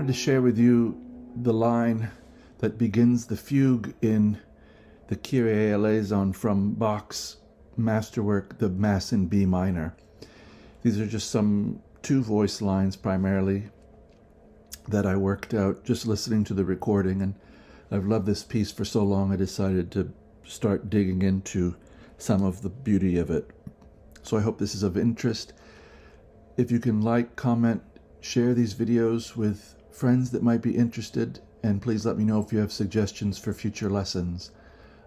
wanted to share with you the line that begins the fugue in the Kyrie Eleison from Bach's Masterwork, the Mass in B minor. These are just some two-voice lines primarily that I worked out just listening to the recording, and I've loved this piece for so long I decided to start digging into some of the beauty of it. So I hope this is of interest. If you can like, comment, share these videos with friends that might be interested, and please let me know if you have suggestions for future lessons.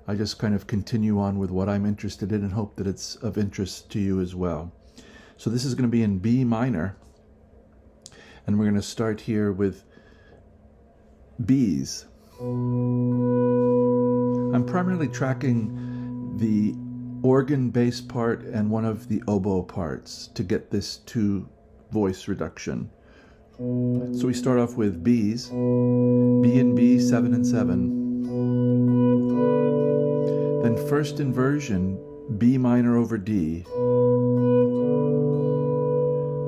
I just kind of continue on with what I'm interested in and hope that it's of interest to you as well. So this is going to be in B minor, and we're going to start here with B's. I'm primarily tracking the organ bass part and one of the oboe parts to get this two-voice reduction. So we start off with B's, B and B, 7 and 7. Then first inversion, B minor over D.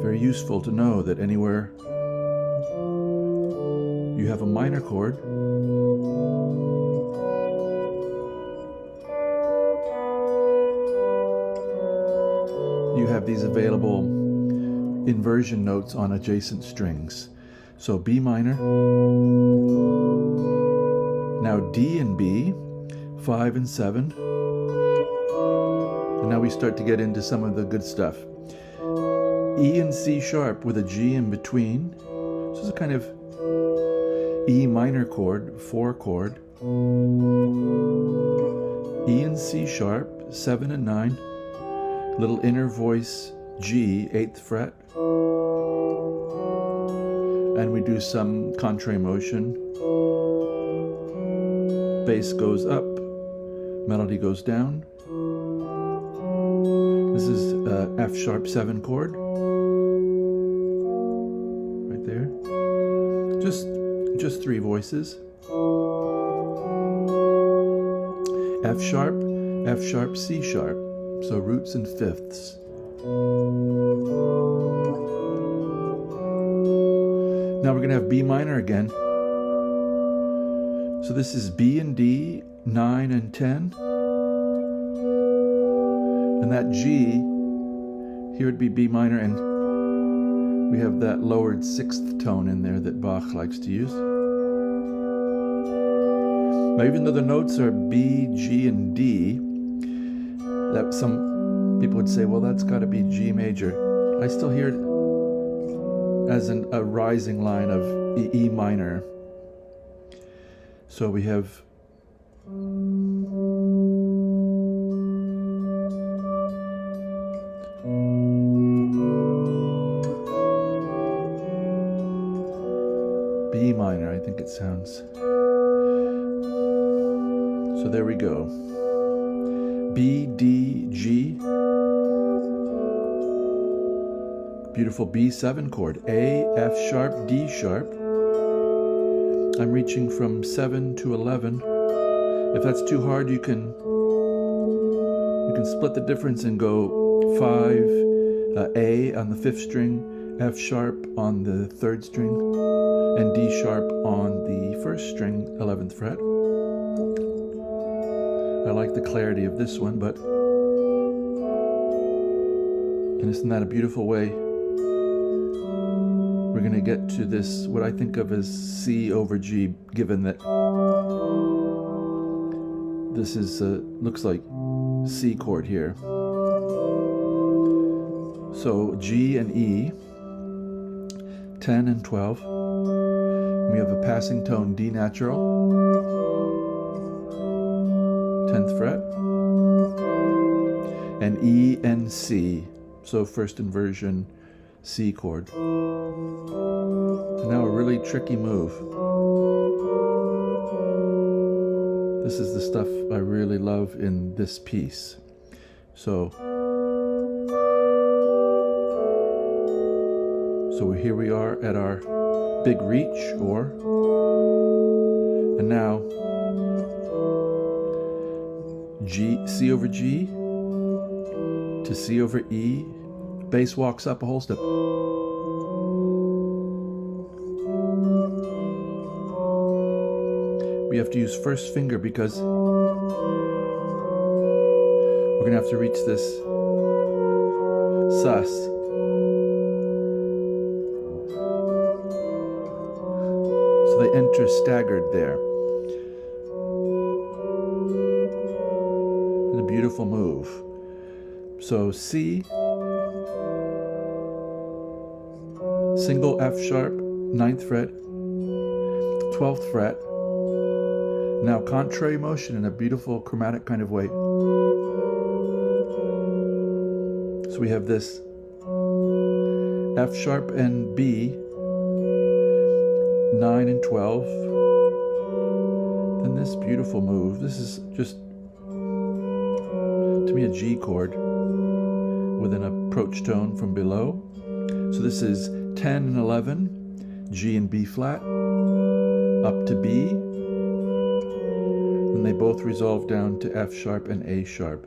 Very useful to know that anywhere you have a minor chord, you have these available inversion notes on adjacent strings. So B minor, now D and B, 5 and 7, and now we start to get into some of the good stuff. E and C sharp with a G in between. So this is a kind of E minor chord, 4 chord. E and C sharp, 7 and 9. Little inner voice G, 8th fret. And we do some contrae motion. Bass goes up, melody goes down. This is F sharp 7 chord. Right there. Just 3 voices. F sharp, C sharp. So roots and fifths. Now we're going to have B minor again. So this is B and D, 9 and 10. And that G, here would be B minor, and we have that lowered 6th tone in there that Bach likes to use. Now even though the notes are B, G, and D, that some people would say, well, that's got to be G major. I still hear it as a rising line of E minor. So we have B minor, I think it sounds. So there we go. B, D, G. Beautiful B7 chord. A, F sharp, D sharp. I'm reaching from 7 to 11. If that's too hard, you can split the difference and go 5, A on the 5th string, F sharp on the 3rd string, and D sharp on the 1st string, 11th fret. I like the clarity of this one, and isn't that a beautiful way? We're going to get to this, what I think of as C over G, given that this is looks like C chord here. So G and E, 10 and 12. We have a passing tone D natural, 10th fret, and E and C, so first inversion C chord. And now a really tricky move. This is the stuff I really love in this piece. So here we are at our big reach, and now C over G to C over E. Bass walks up a whole step. we have to use first finger because we're going to have to reach this sus. So they enter staggered there. And a beautiful move. So C, single F sharp, 9th fret, 12th fret. Now contrary motion in a beautiful chromatic kind of way. So we have this F sharp and B, 9 and 12. Then this beautiful move. This is just, to me, a G chord with an approach tone from below. So this is 10 and 11, G and B flat, up to B, and they both resolve down to F sharp and A sharp.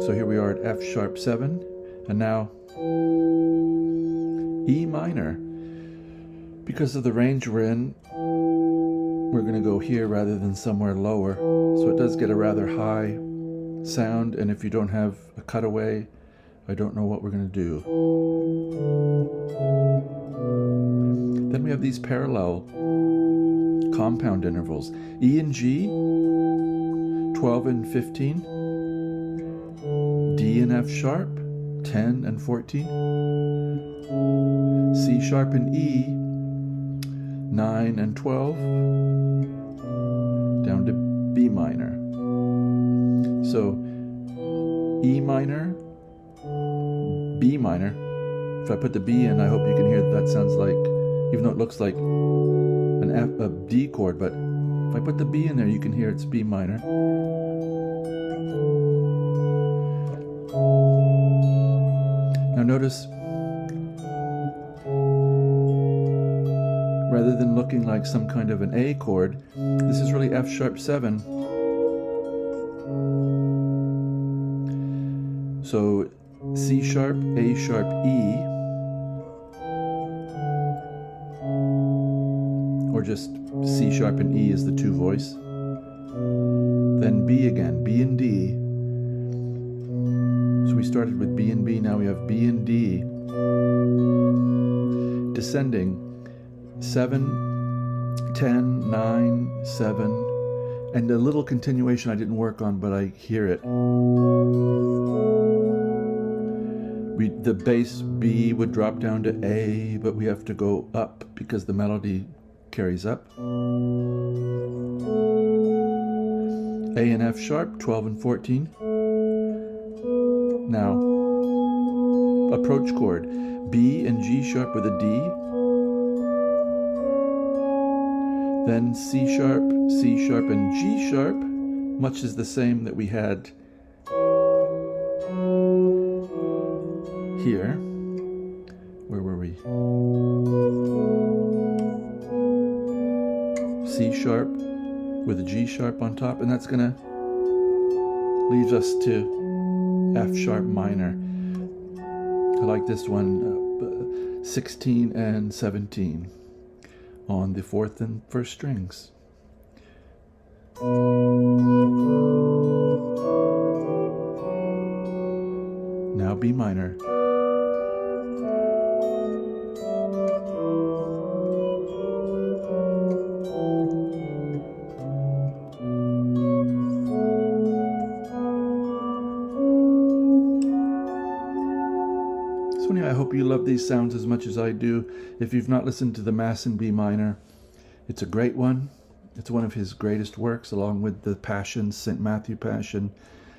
So here we are at F sharp 7, and now E minor. Because of the range we're in, we're going to go here rather than somewhere lower, so it does get a rather high sound, and if you don't have a cutaway, I don't know what we're going to do. Then we have these parallel compound intervals. E and G, 12 and 15. D and F sharp, 10 and 14. C sharp and E, 9 and 12. Down to B minor. So E minor, B minor. If I put the B in, I hope you can hear that sounds like, even though it looks like a D chord, but if I put the B in there, you can hear it's B minor. Now notice, rather than looking like some kind of an A chord, this is really F sharp 7. So C sharp, A sharp, E, or just C sharp and E is the two voice. Then B again, B and D. So we started with B and B, now we have B and D. Descending 7, 10, 9, 7, and a little continuation I didn't work on, but I hear it. The bass B would drop down to A, but we have to go up because the melody carries up. A and F sharp, 12 and 14. Now, approach chord, B and G sharp with a D. Then C sharp, and G sharp, much is the same that we had here. Where were we? C sharp with a G sharp on top, and that's gonna leaves us to F sharp minor. I like this one, 16 and 17 on the 4th and 1st strings. Now B minor. I hope you love these sounds as much as I do. If you've not listened to the Mass in B minor, it's a great one. It's one of his greatest works, along with the Passions, St. Matthew Passion,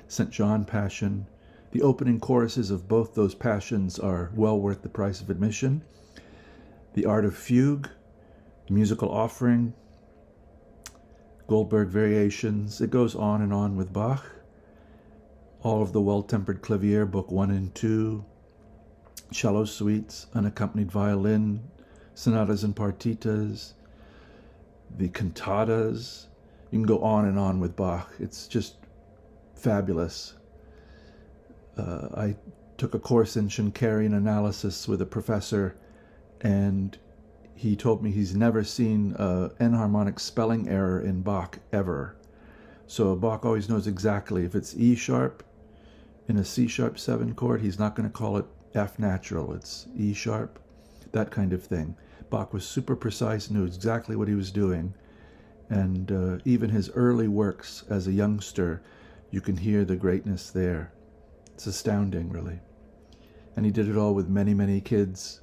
St. John Passion. The opening choruses of both those Passions are well worth the price of admission. The Art of Fugue, Musical Offering, Goldberg Variations. It goes on and on with Bach. All of the Well-Tempered Clavier, Book 1 and 2. Cello suites, unaccompanied violin, sonatas and partitas, the cantatas. You can go on and on with Bach. It's just fabulous. I took a course in Schenkerian analysis with a professor, and he told me he's never seen an enharmonic spelling error in Bach ever. So Bach always knows exactly if it's E sharp in a C sharp 7 chord, he's not going to call it F natural, it's E sharp, that kind of thing. Bach was super precise, knew exactly what he was doing, and even his early works as a youngster, you can hear the greatness there. It's astounding, really. And he did it all with many, many kids.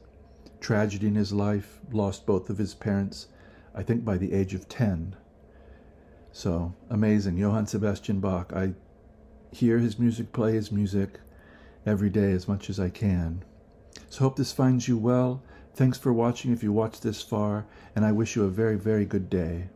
Tragedy in his life, lost both of his parents, I think by the age of 10. So, amazing. Johann Sebastian Bach. I hear his music, play his music every day as much as I can. So hope this finds you well. Thanks for watching if you watched this far, and I wish you a very, very good day.